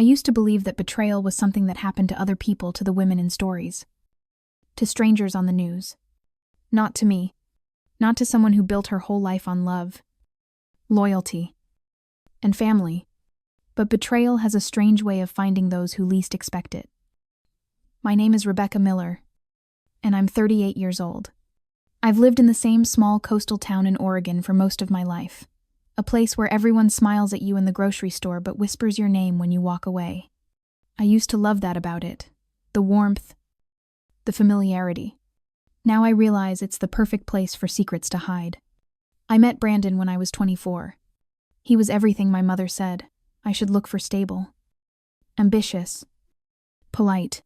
used to believe that betrayal was something that happened to other people, to the women in stories. To strangers on the news. Not to me. Not to someone who built her whole life on love, loyalty, and family. But betrayal has a strange way of finding those who least expect it. My name is Rebecca Miller, and I'm 38 years old. I've lived in the same small coastal town in Oregon for most of my life, a place where everyone smiles at you in the grocery store but whispers your name when you walk away. I used to love that about it, the warmth, the familiarity. Now I realize it's the perfect place for secrets to hide. I met Brandon when I was 24. He was everything my mother said I should look for: stable, ambitious, polite.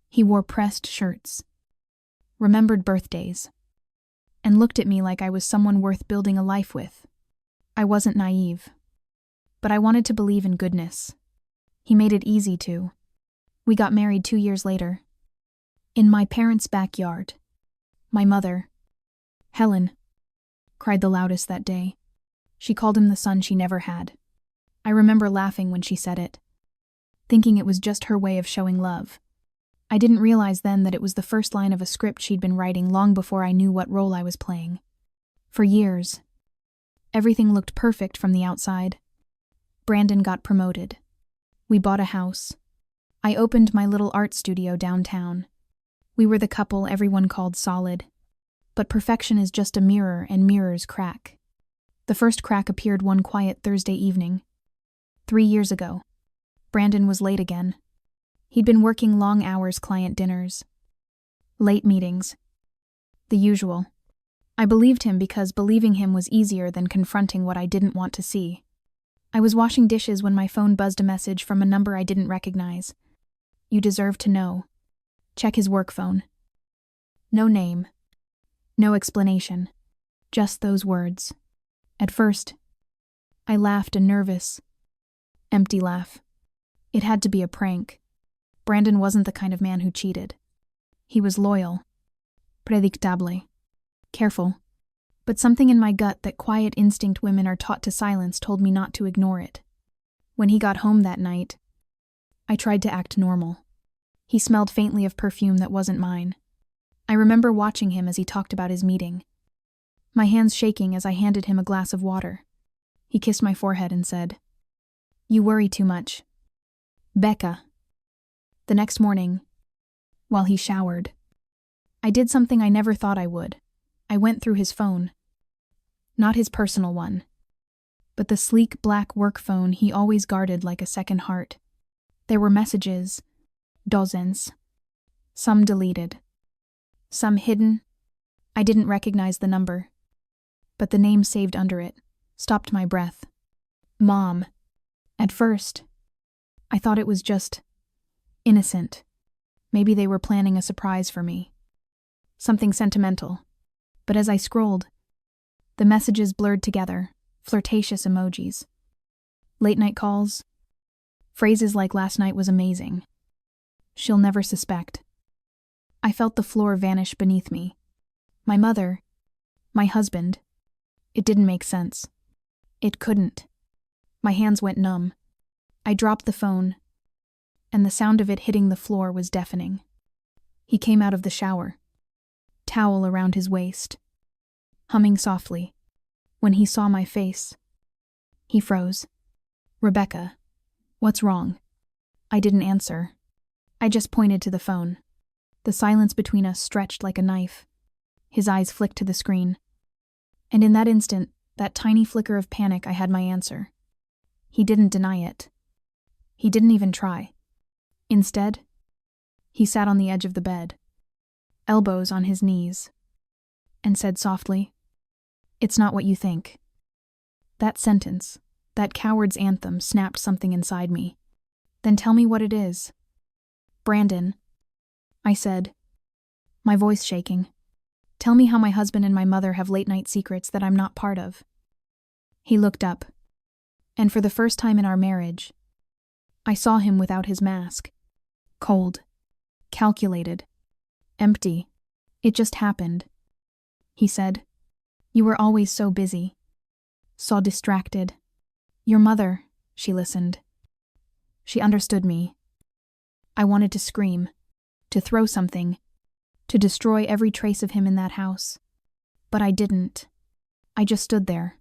He wore pressed shirts, remembered birthdays, and looked at me like I was someone worth building a life with. I wasn't naive, but I wanted to believe in goodness. He made it easy to. We got married 2 years later. In my parents' backyard. My mother, Helen, cried the loudest that day. She called him the son she never had. I remember laughing when she said it, thinking it was just her way of showing love. I didn't realize then that it was the first line of a script she'd been writing long before I knew what role I was playing. For years, everything looked perfect from the outside. Brandon got promoted. We bought a house. I opened my little art studio downtown. We were the couple everyone called solid. But perfection is just a mirror, and mirrors crack. The first crack appeared one quiet Thursday evening. 3 years ago. Brandon was late again. He'd been working long hours, client dinners, late meetings. The usual. I believed him because believing him was easier than confronting what I didn't want to see. I was washing dishes when my phone buzzed a message from a number I didn't recognize. "You deserve to know." Check his work phone. No name. No explanation. Just those words. At first, I laughed, a nervous, empty laugh. It had to be a prank. Brandon wasn't the kind of man who cheated. He was loyal. Predictable. Careful. But something in my gut, that quiet instinct women are taught to silence, told me not to ignore it. When he got home that night, I tried to act normal. He smelled faintly of perfume that wasn't mine. I remember watching him as he talked about his meeting, my hands shaking as I handed him a glass of water. He kissed my forehead and said, "You worry too much, Becca." The next morning, while he showered, I did something I never thought I would. I went through his phone. Not his personal one, but the sleek black work phone he always guarded like a second heart. There were messages, dozens, some deleted, some hidden. I didn't recognize the number, but the name saved under it stopped my breath. Mom. At first, I thought it was just innocent. Maybe they were planning a surprise for me. Something sentimental. But as I scrolled, the messages blurred together, flirtatious emojis, late-night calls, phrases like "last night was amazing," "she'll never suspect." I felt the floor vanish beneath me. My mother, my husband. It didn't make sense. It couldn't. My hands went numb. I dropped the phone, and the sound of it hitting the floor was deafening. He came out of the shower, towel around his waist, humming softly. When he saw my face, he froze. "Rebecca, what's wrong?" I didn't answer. I just pointed to the phone. The silence between us stretched like a knife. His eyes flicked to the screen. And in that instant, that tiny flicker of panic, I had my answer. He didn't deny it. He didn't even try. Instead, he sat on the edge of the bed, elbows on his knees, and said softly, "It's not what you think." That sentence, that coward's anthem, snapped something inside me. "Then tell me what it is." "Brandon," I said, my voice shaking. "Tell me how my husband and my mother have late-night secrets that I'm not part of." He looked up, and for the first time in our marriage, I saw him without his mask. Cold, calculated, empty. "It just happened," he said. "You were always so busy, so distracted." "Your mother," she listened. She understood me. I wanted to scream, to throw something, to destroy every trace of him in that house. But I didn't. I just stood there,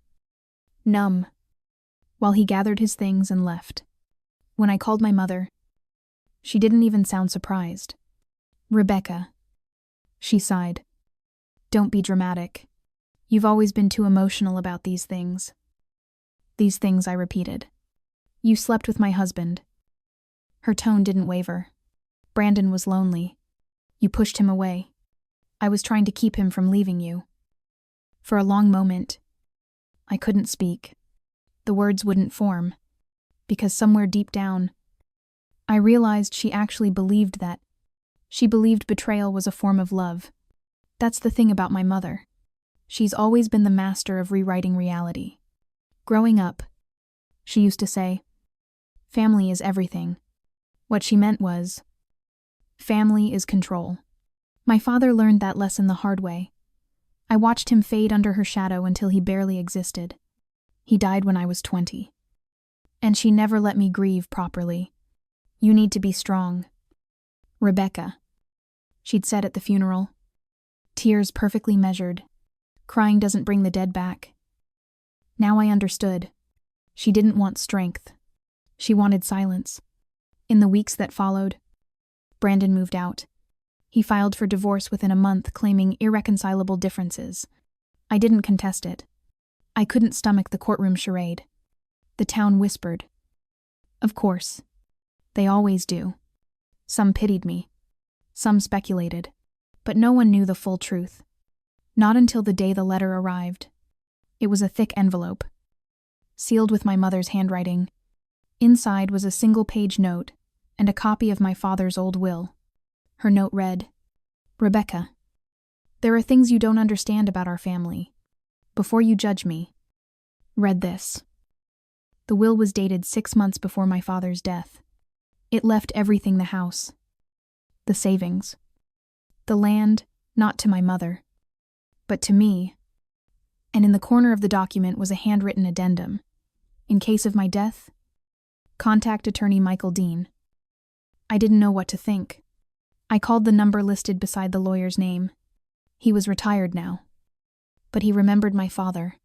numb, while he gathered his things and left. When I called my mother, she didn't even sound surprised. "Rebecca," she sighed. "Don't be dramatic. You've always been too emotional about these things." "These things," I repeated. "You slept with my husband." Her tone didn't waver. "Brandon was lonely. You pushed him away. I was trying to keep him from leaving you." For a long moment, I couldn't speak. The words wouldn't form, because somewhere deep down, I realized she actually believed that. She believed betrayal was a form of love. That's the thing about my mother. She's always been the master of rewriting reality. Growing up, she used to say, "Family is everything." What she meant was, family is control. My father learned that lesson the hard way. I watched him fade under her shadow until he barely existed. He died when I was 20. And she never let me grieve properly. "You need to be strong, Rebecca," she'd said at the funeral. Tears perfectly measured. Crying doesn't bring the dead back. Now I understood. She didn't want strength. She wanted silence. In the weeks that followed, Brandon moved out. He filed for divorce within a month, claiming irreconcilable differences. I didn't contest it. I couldn't stomach the courtroom charade. The town whispered. Of course. They always do. Some pitied me. Some speculated. But no one knew the full truth. Not until the day the letter arrived. It was a thick envelope, sealed with my mother's handwriting. Inside was a single-page note and a copy of my father's old will. Her note read, "Rebecca, there are things you don't understand about our family. Before you judge me, read this." The will was dated 6 months before my father's death. It left everything: the house, the savings, the land, not to my mother, but to me. And in the corner of the document was a handwritten addendum. "In case of my death, contact attorney Michael Dean." I didn't know what to think. I called the number listed beside the lawyer's name. He was retired now. But he remembered my father.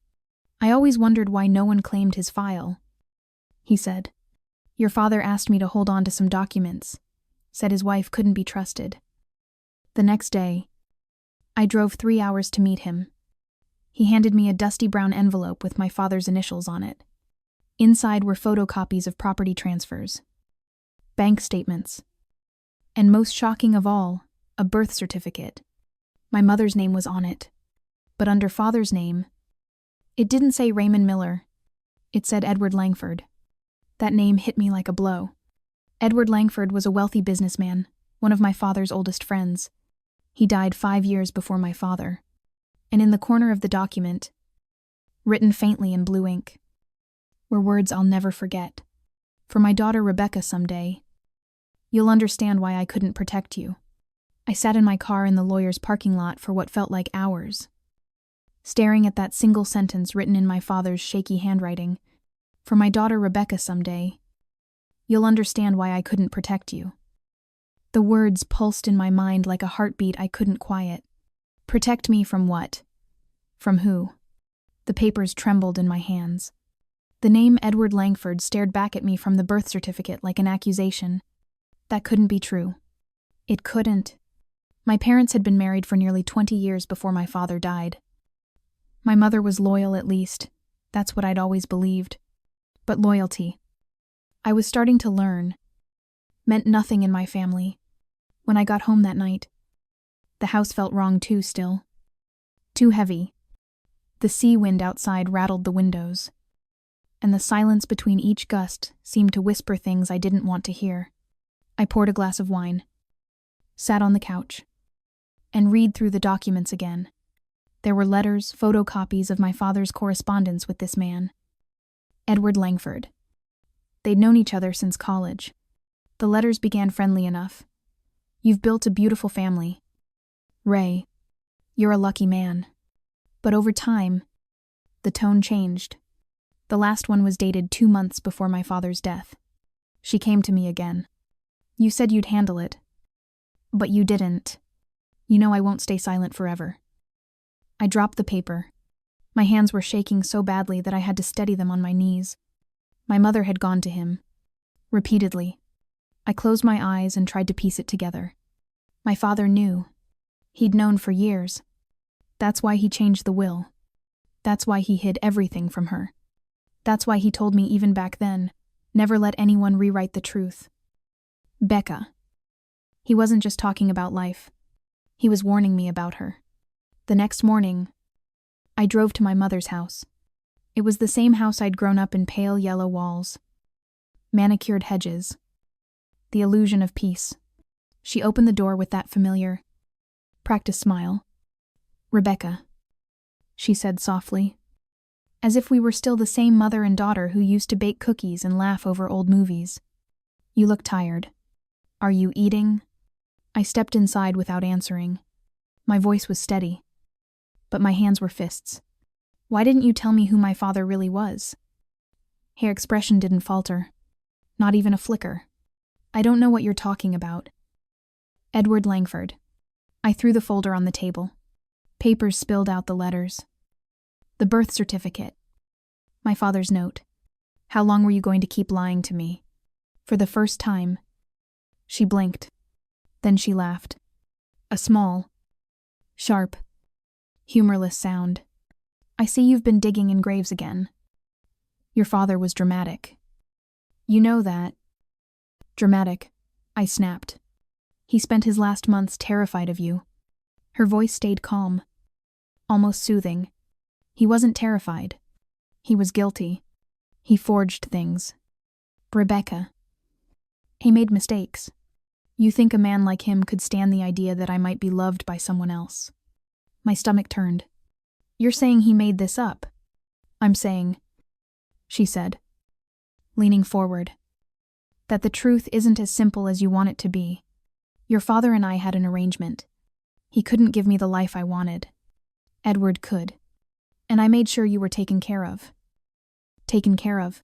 I always wondered why no one claimed his file. He said, "Your father asked me to hold on to some documents. Said his wife couldn't be trusted." The next day, I drove 3 hours to meet him. He handed me a dusty brown envelope with my father's initials on it. Inside were photocopies of property transfers, bank statements, and most shocking of all, a birth certificate. My mother's name was on it, but under father's name, it didn't say Raymond Miller. It said Edward Langford. That name hit me like a blow. Edward Langford was a wealthy businessman, one of my father's oldest friends. He died 5 years before my father. And in the corner of the document, written faintly in blue ink, were words I'll never forget. "For my daughter Rebecca someday. You'll understand why I couldn't protect you." I sat in my car in the lawyer's parking lot for what felt like hours, staring at that single sentence written in my father's shaky handwriting. "For my daughter Rebecca someday. You'll understand why I couldn't protect you." The words pulsed in my mind like a heartbeat I couldn't quiet. Protect me from what? From who? The papers trembled in my hands. The name Edward Langford stared back at me from the birth certificate like an accusation. That couldn't be true. It couldn't. My parents had been married for nearly 20 years before my father died. My mother was loyal, at least. That's what I'd always believed. But loyalty, I was starting to learn, meant nothing in my family. When I got home that night, the house felt wrong too still. Too heavy. The sea wind outside rattled the windows, and the silence between each gust seemed to whisper things I didn't want to hear. I poured a glass of wine, sat on the couch, and read through the documents again. There were letters, photocopies of my father's correspondence with this man, Edward Langford. They'd known each other since college. The letters began friendly enough. "You've built a beautiful family. Ray, you're a lucky man." But over time, the tone changed. The last one was dated 2 months before my father's death. She came to me again. You said you'd handle it. But you didn't. You know I won't stay silent forever. I dropped the paper. My hands were shaking so badly that I had to steady them on my knees. My mother had gone to him. Repeatedly. I closed my eyes and tried to piece it together. My father knew. He'd known for years. That's why he changed the will. That's why he hid everything from her. That's why he told me even back then, never let anyone rewrite the truth. Becca. He wasn't just talking about life. He was warning me about her. The next morning, I drove to my mother's house. It was the same house I'd grown up in, pale yellow walls, manicured hedges, the illusion of peace. She opened the door with that familiar, practiced smile. Rebecca, she said softly, as if we were still the same mother and daughter who used to bake cookies and laugh over old movies. You look tired. Are you eating? I stepped inside without answering. My voice was steady, but my hands were fists. Why didn't you tell me who my father really was? Her expression didn't falter. Not even a flicker. I don't know what you're talking about. Edward Langford. I threw the folder on the table. Papers spilled out the letters. The birth certificate. My father's note. How long were you going to keep lying to me? For the first time. She blinked. Then she laughed. A small, sharp, humorless sound. I see you've been digging in graves again. Your father was dramatic. You know that. Dramatic, I snapped. He spent his last months terrified of you. Her voice stayed calm, almost soothing. He wasn't terrified. He was guilty. He forged things. Rebecca. He made mistakes. You think a man like him could stand the idea that I might be loved by someone else? My stomach turned. You're saying he made this up? I'm saying, she said, leaning forward, that the truth isn't as simple as you want it to be. Your father and I had an arrangement. He couldn't give me the life I wanted. Edward could. And I made sure you were taken care of. Taken care of.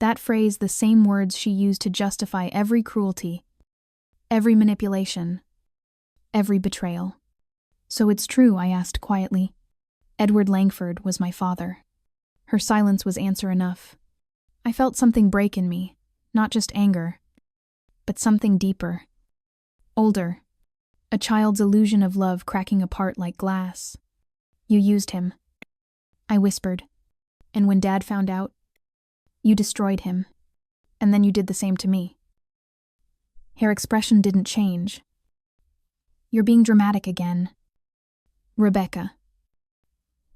That phrase, the same words she used to justify every cruelty, every manipulation, every betrayal. So it's true, I asked quietly. Edward Langford was my father. Her silence was answer enough. I felt something break in me, not just anger, but something deeper. Older. A child's illusion of love cracking apart like glass. You used him. I whispered. And when Dad found out, you destroyed him. And then you did the same to me. Her expression didn't change. You're being dramatic again. Rebecca.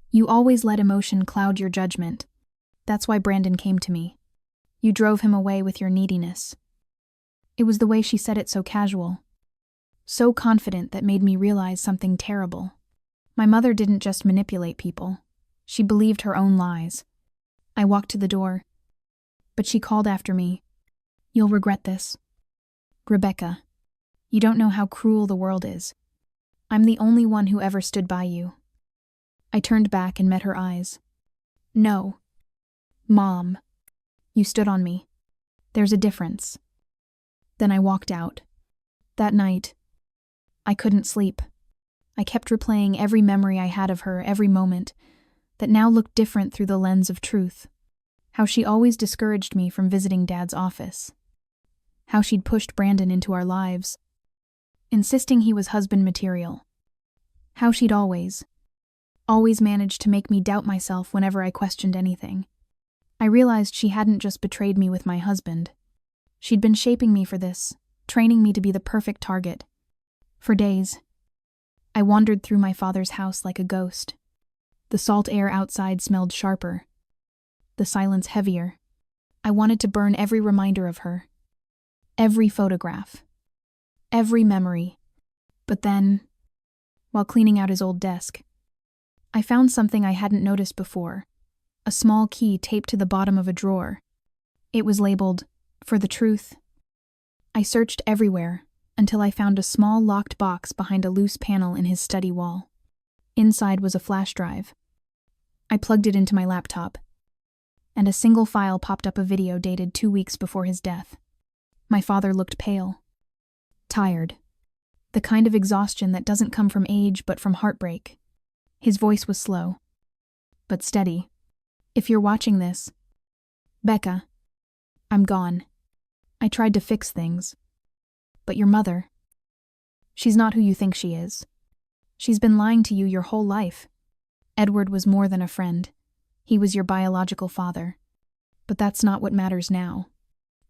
You always let emotion cloud your judgment. That's why Brandon came to me. You drove him away with your neediness. It was the way she said it, so casual, so confident, that made me realize something terrible. My mother didn't just manipulate people. She believed her own lies. I walked to the door, but she called after me. You'll regret this. Rebecca, you don't know how cruel the world is. I'm the only one who ever stood by you. I turned back and met her eyes. No. Mom. You stood on me. There's a difference. Then I walked out. That night, I couldn't sleep. I kept replaying every memory I had of her, every moment, that now looked different through the lens of truth. How she always discouraged me from visiting Dad's office. How she'd pushed Brandon into our lives, insisting he was husband material. How she'd always managed to make me doubt myself whenever I questioned anything. I realized she hadn't just betrayed me with my husband. She'd been shaping me for this, training me to be the perfect target. For days, I wandered through my father's house like a ghost. The salt air outside smelled sharper, the silence heavier. I wanted to burn every reminder of her, every photograph, every memory. But then, while cleaning out his old desk, I found something I hadn't noticed before, a small key taped to the bottom of a drawer. It was labeled, "For the Truth." I searched everywhere until I found a small locked box behind a loose panel in his study wall. Inside was a flash drive. I plugged it into my laptop, and a single file popped up, a video dated 2 weeks before his death. My father looked pale. Tired. The kind of exhaustion that doesn't come from age but from heartbreak. His voice was slow, but steady. If you're watching this, Becca, I'm gone. I tried to fix things. But your mother, she's not who you think she is. She's been lying to you your whole life. Edward was more than a friend. He was your biological father. But that's not what matters now.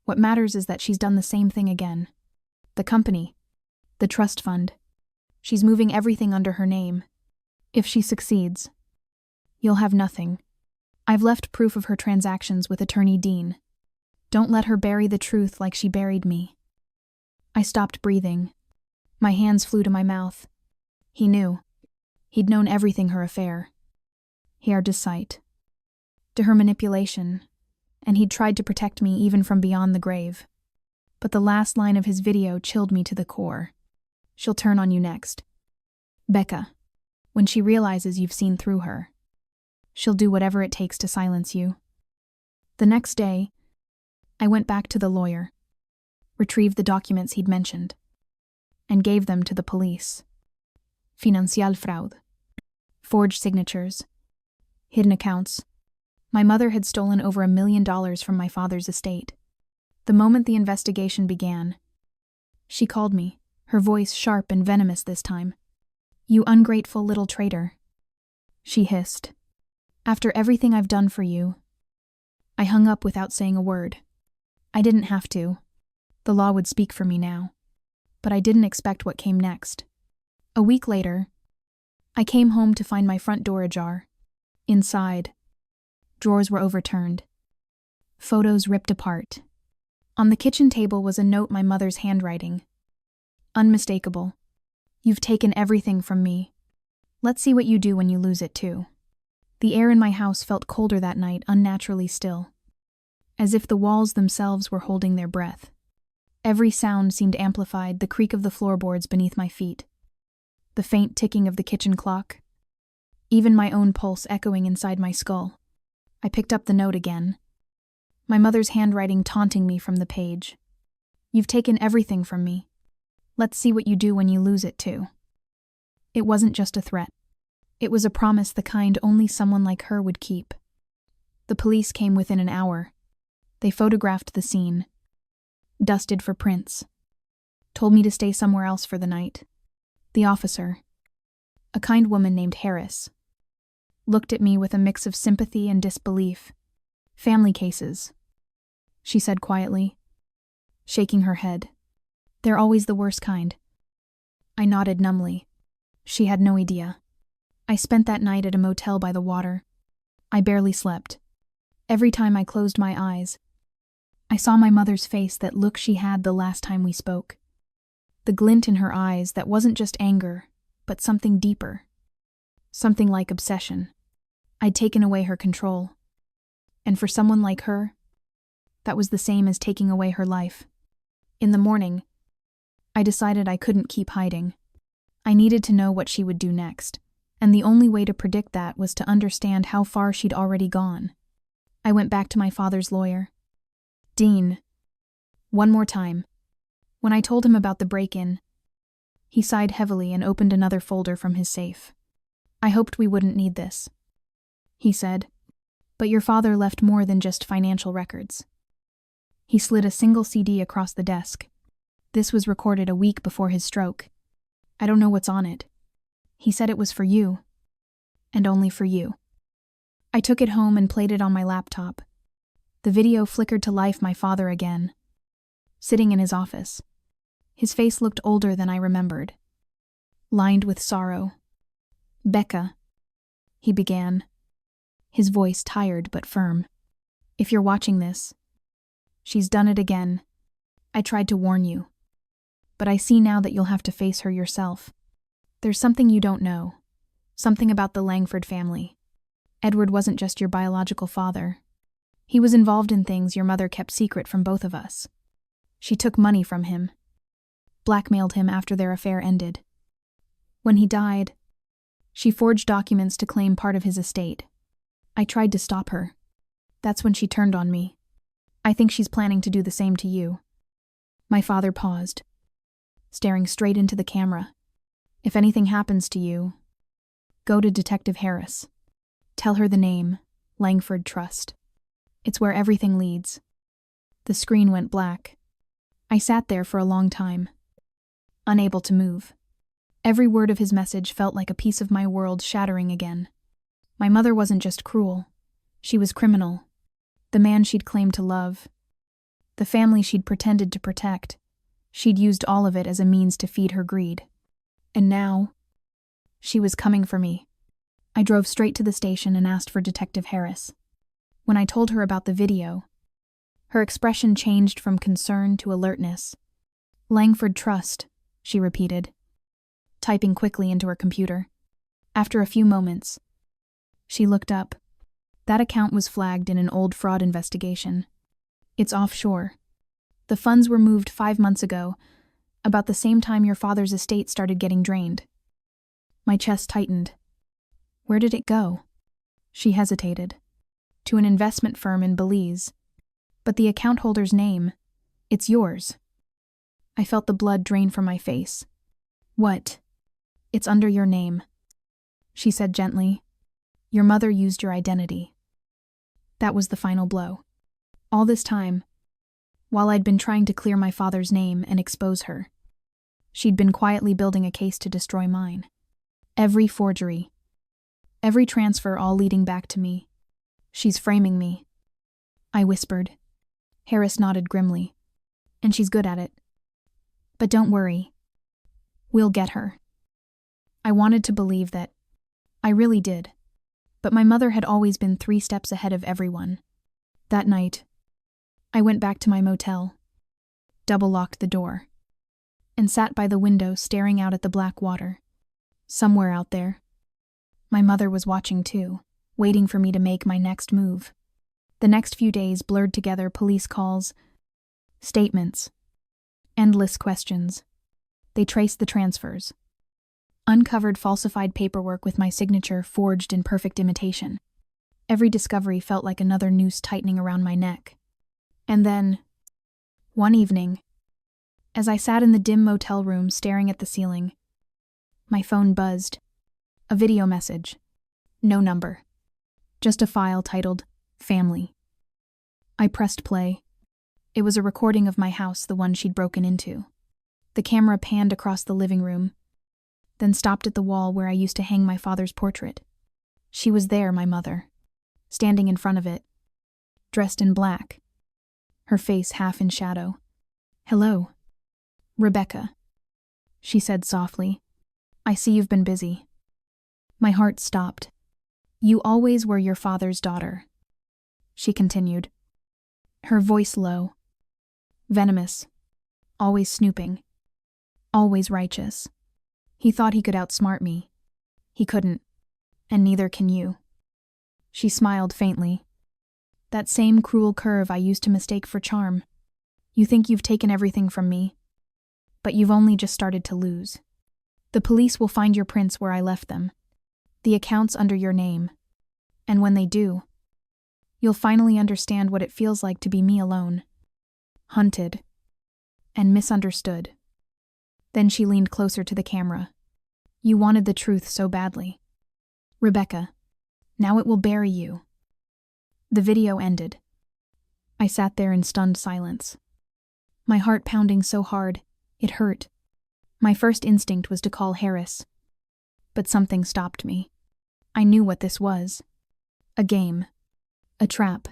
What matters is that she's done the same thing again. The company, the trust fund. She's moving everything under her name. If she succeeds, you'll have nothing. I've left proof of her transactions with Attorney Dean. Don't let her bury the truth like she buried me. I stopped breathing. My hands flew to my mouth. He knew. He'd known everything her affair. He had deceit. To her manipulation, and he'd tried to protect me even from beyond the grave. But the last line of his video chilled me to the core. She'll turn on you next. Becca, when she realizes you've seen through her, she'll do whatever it takes to silence you. The next day, I went back to the lawyer, retrieved the documents he'd mentioned, and gave them to the police. Financial fraude. Forged signatures. Hidden accounts. My mother had stolen over $1 million from my father's estate. The moment the investigation began, she called me, her voice sharp and venomous this time. You ungrateful little traitor, she hissed. After everything I've done for you. I hung up without saying a word. I didn't have to. The law would speak for me now. But I didn't expect what came next. A week later, I came home to find my front door ajar. Inside, drawers were overturned. Photos ripped apart. On the kitchen table was a note my mother's handwriting. Unmistakable. You've taken everything from me. Let's see what you do when you lose it too. The air in my house felt colder that night, unnaturally still. As if the walls themselves were holding their breath. Every sound seemed amplified, the creak of the floorboards beneath my feet. The faint ticking of the kitchen clock. Even my own pulse echoing inside my skull. I picked up the note again. My mother's handwriting taunting me from the page. You've taken everything from me. Let's see what you do when you lose it too. It wasn't just a threat. It was a promise, the kind only someone like her would keep. The police came within an hour. They photographed the scene. Dusted for prints. Told me to stay somewhere else for the night. The officer, a kind woman named Harris, looked at me with a mix of sympathy and disbelief. Family cases, she said quietly, shaking her head. They're always the worst kind. I nodded numbly. She had no idea. I spent that night at a motel by the water. I barely slept. Every time I closed my eyes, I saw my mother's face, that look she had the last time we spoke. The glint in her eyes that wasn't just anger, but something deeper. Something like obsession. I'd taken away her control. And for someone like her, that was the same as taking away her life. In the morning, I decided I couldn't keep hiding. I needed to know what she would do next, and the only way to predict that was to understand how far she'd already gone. I went back to my father's lawyer. Dean. One more time. When I told him about the break-in, he sighed heavily and opened another folder from his safe. I hoped we wouldn't need this, he said, but your father left more than just financial records. He slid a single CD across the desk. This was recorded a week before his stroke. I don't know what's on it. He said it was for you, and only for you. I took it home and played it on my laptop. The video flickered to life, my father again, sitting in his office. His face looked older than I remembered, lined with sorrow. Becca, he began, his voice tired but firm. If you're watching this, she's done it again. I tried to warn you, but I see now that you'll have to face her yourself. There's something you don't know, something about the Langford family. Edward wasn't just your biological father. He was involved in things your mother kept secret from both of us. She took money from him, blackmailed him after their affair ended. When he died, she forged documents to claim part of his estate. I tried to stop her. That's when she turned on me. I think she's planning to do the same to you. My father paused, staring straight into the camera. If anything happens to you, go to Detective Harris. Tell her the name, Langford Trust. It's where everything leads. The screen went black. I sat there for a long time, unable to move. Every word of his message felt like a piece of my world shattering again. My mother wasn't just cruel. She was criminal. The man she'd claimed to love. The family she'd pretended to protect. She'd used all of it as a means to feed her greed. And now, she was coming for me. I drove straight to the station and asked for Detective Harris. When I told her about the video, her expression changed from concern to alertness. Langford Trust, she repeated, typing quickly into her computer. After a few moments, she looked up. That account was flagged in an old fraud investigation. It's offshore. The funds were moved 5 months ago, about the same time your father's estate started getting drained. My chest tightened. Where did it go? She hesitated. To an investment firm in Belize. But the account holder's name, it's yours. I felt the blood drain from my face. What? It's under your name, she said gently. Your mother used your identity. That was the final blow. All this time, while I'd been trying to clear my father's name and expose her, she'd been quietly building a case to destroy mine. Every forgery, every transfer, all leading back to me. She's framing me, I whispered. Harris nodded grimly. And she's good at it. But don't worry. We'll get her. I wanted to believe that. I really did. But my mother had always been 3 steps ahead of everyone. That night, I went back to my motel, double-locked the door, and sat by the window staring out at the black water. Somewhere out there, my mother was watching too, waiting for me to make my next move. The next few days blurred together police calls, statements, endless questions. They traced the transfers, uncovered falsified paperwork with my signature forged in perfect imitation. Every discovery felt like another noose tightening around my neck. And then, one evening, as I sat in the dim motel room staring at the ceiling, my phone buzzed. A video message. No number. Just a file titled Family. I pressed play. It was a recording of my house, the one she'd broken into. The camera panned across the living room, then stopped at the wall where I used to hang my father's portrait. She was there, my mother, standing in front of it, dressed in black, her face half in shadow. Hello, Rebecca, she said softly. I see you've been busy. My heart stopped. You always were your father's daughter, she continued, her voice low, venomous, always snooping, always righteous. He thought he could outsmart me. He couldn't, and neither can you. She smiled faintly. That same cruel curve I used to mistake for charm. You think you've taken everything from me, but you've only just started to lose. The police will find your prints where I left them, the accounts under your name, and when they do, you'll finally understand what it feels like to be me alone, hunted, and misunderstood. Then she leaned closer to the camera. You wanted the truth so badly. Rebecca, now it will bury you. The video ended. I sat there in stunned silence, my heart pounding so hard, it hurt. My first instinct was to call Harris, but something stopped me. I knew what this was. A game. A trap.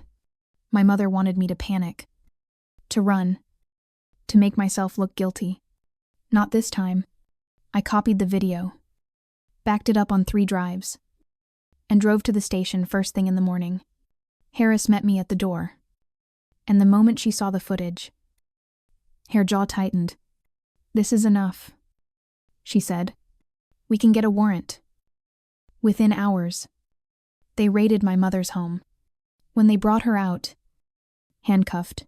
My mother wanted me to panic, to run, to make myself look guilty. Not this time. I copied the video, backed it up on 3 drives, and drove to the station first thing in the morning. Harris met me at the door, and the moment she saw the footage, her jaw tightened. This is enough, she said. We can get a warrant. Within hours, they raided my mother's home. When they brought her out, handcuffed,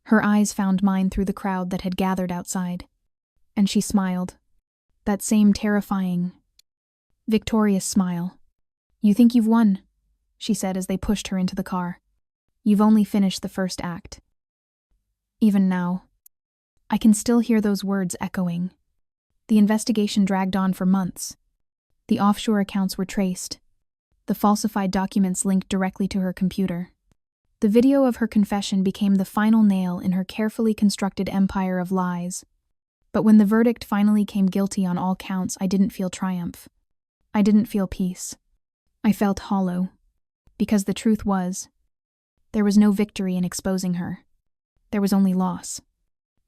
her eyes found mine through the crowd that had gathered outside, and she smiled. That same terrifying, victorious smile. You think you've won, she said as they pushed her into the car. You've only finished the first act. Even now, I can still hear those words echoing. The investigation dragged on for months. The offshore accounts were traced. The falsified documents linked directly to her computer. The video of her confession became the final nail in her carefully constructed empire of lies. But when the verdict finally came guilty on all counts, I didn't feel triumph. I didn't feel peace. I felt hollow. Because the truth was, there was no victory in exposing her. There was only loss.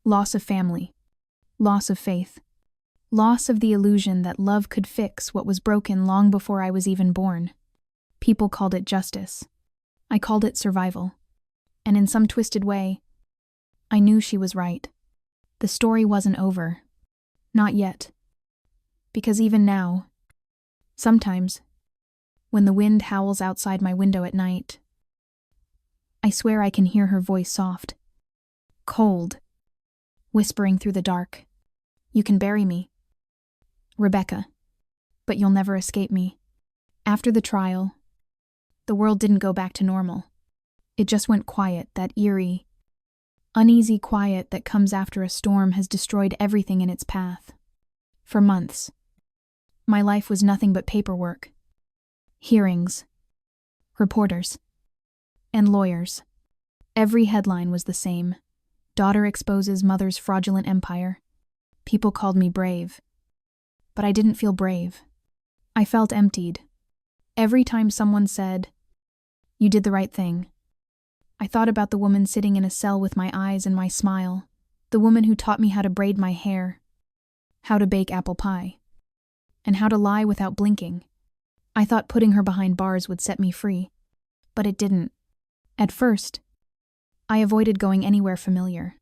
Loss of family. Loss of faith. Loss of the illusion that love could fix what was broken long before I was even born. People called it justice. I called it survival. And in some twisted way, I knew she was right. The story wasn't over. Not yet. Because even now, sometimes, when the wind howls outside my window at night, I swear I can hear her voice soft, cold, whispering through the dark. You can bury me, Rebecca, but you'll never escape me. After the trial, the world didn't go back to normal. It just went quiet. That eerie, uneasy quiet that comes after a storm has destroyed everything in its path. For months, my life was nothing but paperwork, hearings, reporters, and lawyers. Every headline was the same. Daughter exposes mother's fraudulent empire. People called me brave. But I didn't feel brave. I felt emptied. Every time someone said, "You did the right thing," I thought about the woman sitting in a cell with my eyes and my smile, the woman who taught me how to braid my hair, how to bake apple pie, and how to lie without blinking. I thought putting her behind bars would set me free, but it didn't. At first, I avoided going anywhere familiar.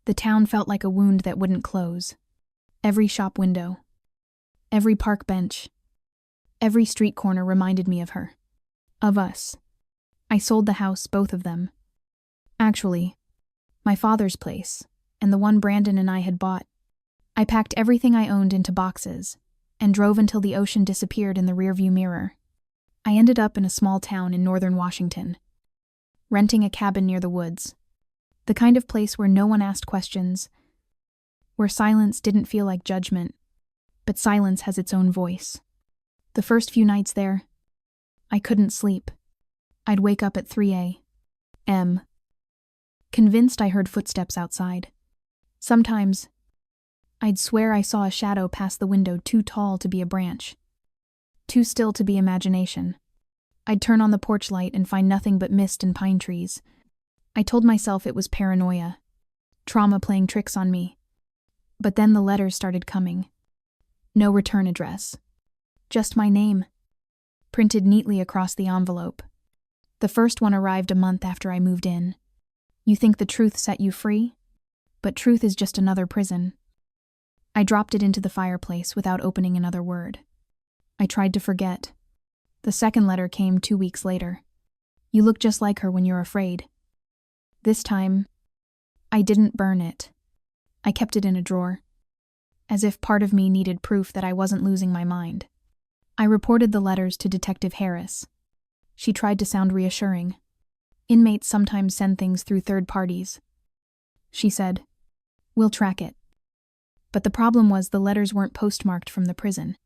The town felt like a wound that wouldn't close. Every shop window, every park bench, every street corner reminded me of her. Of us. I sold the house, both of them. Actually, my father's place, and the one Brandon and I had bought. I packed everything I owned into boxes, and drove until the ocean disappeared in the rearview mirror. I ended up in a small town in northern Washington, renting a cabin near the woods. The kind of place where no one asked questions, where silence didn't feel like judgment, but silence has its own voice. The first few nights there, I couldn't sleep. I'd wake up at 3 a.m., convinced I heard footsteps outside. Sometimes, I'd swear I saw a shadow pass the window too tall to be a branch, too still to be imagination. I'd turn on the porch light and find nothing but mist and pine trees. I told myself it was paranoia, trauma playing tricks on me. But then the letters started coming. No return address. Just my name, printed neatly across the envelope. The first one arrived a month after I moved in. You think the truth set you free? But truth is just another prison. I dropped it into the fireplace without opening another word. I tried to forget. The second letter came 2 weeks later. You look just like her when you're afraid. This time, I didn't burn it. I kept it in a drawer, as if part of me needed proof that I wasn't losing my mind. I reported the letters to Detective Harris. She tried to sound reassuring. Inmates sometimes send things through third parties. She said, "We'll track it." But the problem was the letters weren't postmarked from the prison.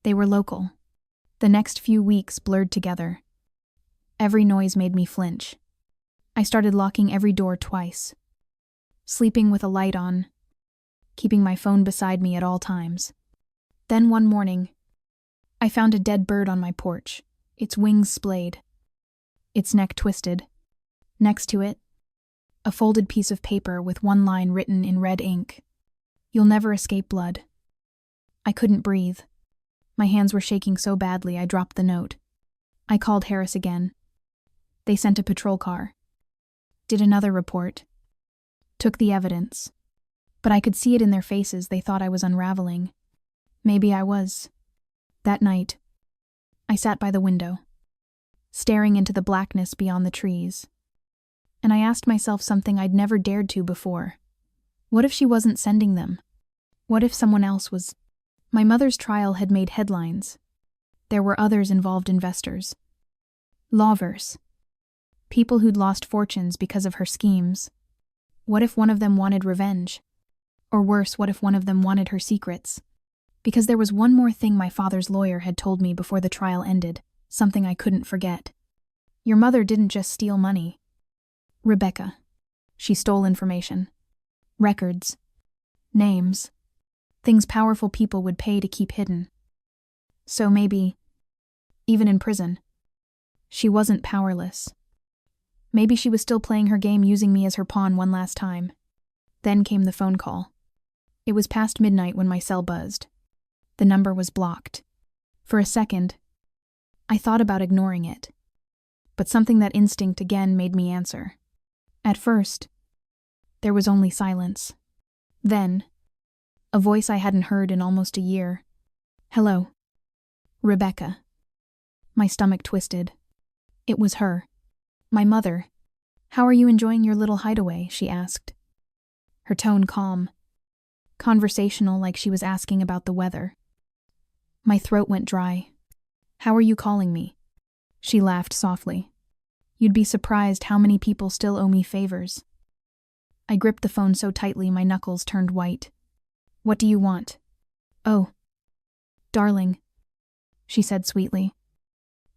They were local. The next few weeks blurred together. Every noise made me flinch. I started locking every door twice, sleeping with a light on, keeping my phone beside me at all times. Then one morning, I found a dead bird on my porch, its wings splayed, its neck twisted. Next to it, a folded piece of paper with one line written in red ink. "You'll never escape blood." I couldn't breathe. My hands were shaking so badly I dropped the note. I called Harris again. They sent a patrol car. Did another report. Took the evidence. But I could see it in their faces. They thought I was unraveling. Maybe I was. That night, I sat by the window, staring into the blackness beyond the trees. And I asked myself something I'd never dared to before. What if she wasn't sending them? What if someone else was? My mother's trial had made headlines. There were others involved, investors, lawvers, people who'd lost fortunes because of her schemes. What if one of them wanted revenge? Or worse, what if one of them wanted her secrets? Because there was one more thing my father's lawyer had told me before the trial ended, something I couldn't forget. Your mother didn't just steal money. Rebecca. She stole information. Records. Names. Things powerful people would pay to keep hidden. So maybe, even in prison, she wasn't powerless. Maybe she was still playing her game, using me as her pawn one last time. Then came the phone call. It was past midnight when my cell buzzed. The number was blocked. For a second, I thought about ignoring it. But something, that instinct again, made me answer. At first, there was only silence. Then, a voice I hadn't heard in almost a year. Hello. Rebecca. My stomach twisted. It was her. My mother. How are you enjoying your little hideaway? She asked. Her tone calm. Conversational, like she was asking about the weather. My throat went dry. How are you calling me? She laughed softly. You'd be surprised how many people still owe me favors. I gripped the phone so tightly my knuckles turned white. What do you want? Oh. Darling. She said sweetly.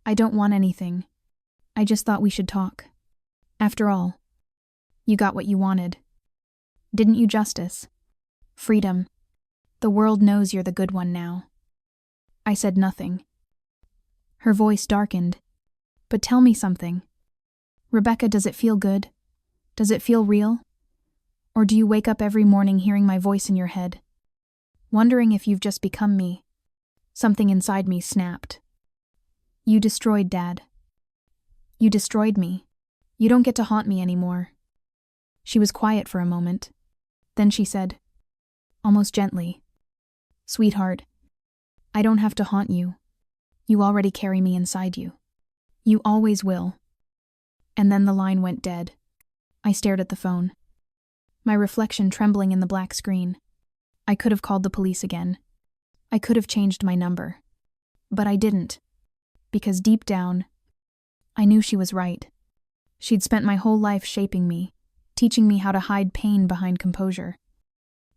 I don't want anything. I just thought we should talk. After all, you got what you wanted. Didn't you, Justice? Freedom. The world knows you're the good one now. I said nothing. Her voice darkened. But tell me something. Rebecca, does it feel good? Does it feel real? Or do you wake up every morning hearing my voice in your head, wondering if you've just become me? Something inside me snapped. You destroyed Dad. You destroyed me. You don't get to haunt me anymore. She was quiet for a moment. Then she said, almost gently, Sweetheart, I don't have to haunt you. You already carry me inside you. You always will. And then the line went dead. I stared at the phone, my reflection trembling in the black screen. I could have called the police again. I could have changed my number. But I didn't. Because deep down, I knew she was right. She'd spent my whole life shaping me, teaching me how to hide pain behind composure,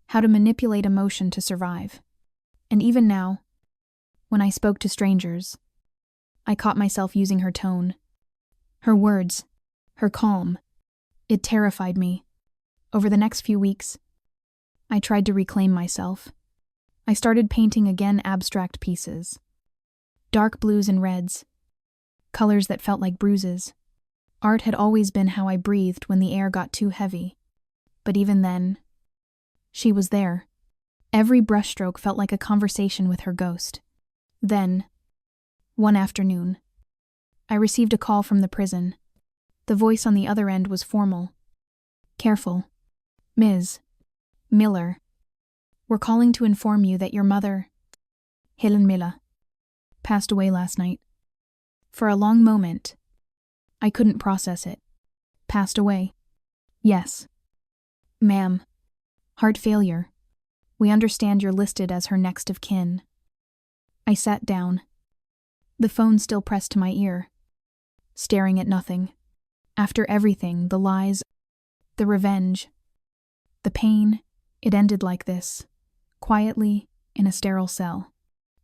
how to manipulate emotion to survive. And even now, when I spoke to strangers, I caught myself using her tone, her words, her calm. It terrified me. Over the next few weeks, I tried to reclaim myself. I started painting again, abstract pieces. Dark blues and reds, colors that felt like bruises. Art had always been how I breathed when the air got too heavy. But even then, she was there. Every brushstroke felt like a conversation with her ghost. Then, one afternoon, I received a call from the prison. The voice on the other end was formal. Careful. Ms. Miller. We're calling to inform you that your mother, Helen Miller, passed away last night. For a long moment, I couldn't process it. Passed away? Yes. Ma'am. Heart failure. We understand you're listed as her next of kin. I sat down, the phone still pressed to my ear, staring at nothing. After everything, the lies, the revenge, the pain, it ended like this, quietly, in a sterile cell.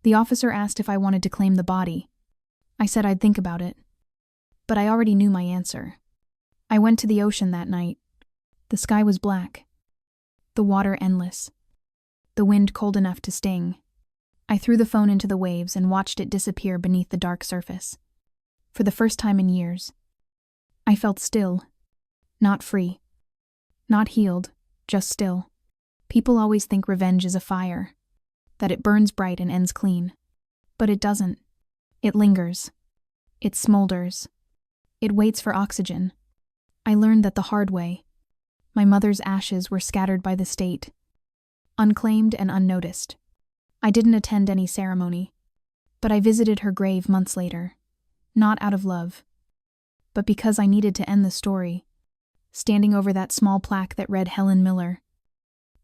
The officer asked if I wanted to claim the body. I said I'd think about it. But I already knew my answer. I went to the ocean that night. The sky was black, the water endless, the wind cold enough to sting. I threw the phone into the waves and watched it disappear beneath the dark surface. For the first time in years, I felt still, not free, not healed, just still. People always think revenge is a fire, that it burns bright and ends clean. But it doesn't. It lingers. It smolders. It waits for oxygen. I learned that the hard way. My mother's ashes were scattered by the state, unclaimed and unnoticed. I didn't attend any ceremony, but I visited her grave months later, not out of love, but because I needed to end the story, standing over that small plaque that read Helen Miller,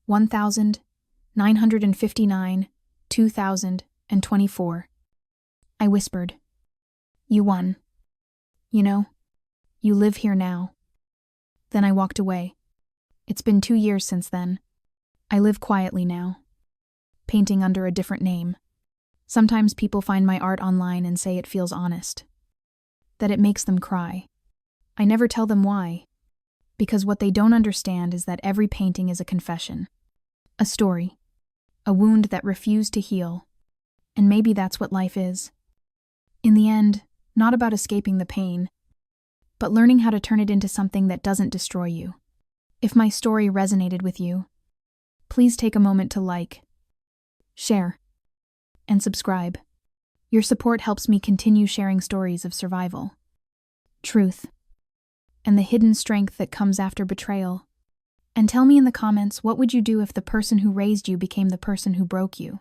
1959, 2024. I whispered, "You won. You know, you live here now." Then I walked away. It's been 2 years since then. I live quietly now, painting under a different name. Sometimes people find my art online and say it feels honest, that it makes them cry. I never tell them why, because what they don't understand is that every painting is a confession, a story, a wound that refused to heal, and maybe that's what life is. In the end, not about escaping the pain, but learning how to turn it into something that doesn't destroy you. If my story resonated with you, please take a moment to like, share, and subscribe. Your support helps me continue sharing stories of survival, truth, and the hidden strength that comes after betrayal. And tell me in the comments, what would you do if the person who raised you became the person who broke you?